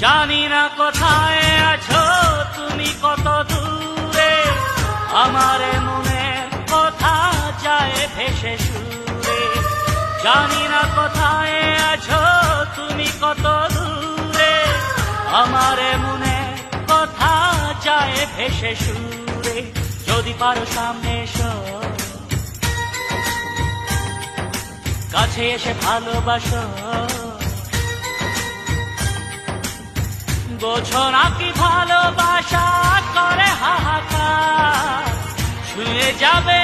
জানি না কোথায় আছো তুমি, কত দূরে আমার মনের কথা যায় ভেসে সুরে। জানি না কোথায় আছো তুমি, কত দূরে আমার মনের কথা যায় ভেসে সুরে। যদি পারো সামনে এসো, কাছে এসে ভালোবাসো। বোঝো না কি ভালোবাসা করে হাহাকার, ছুঁয়ে যাবে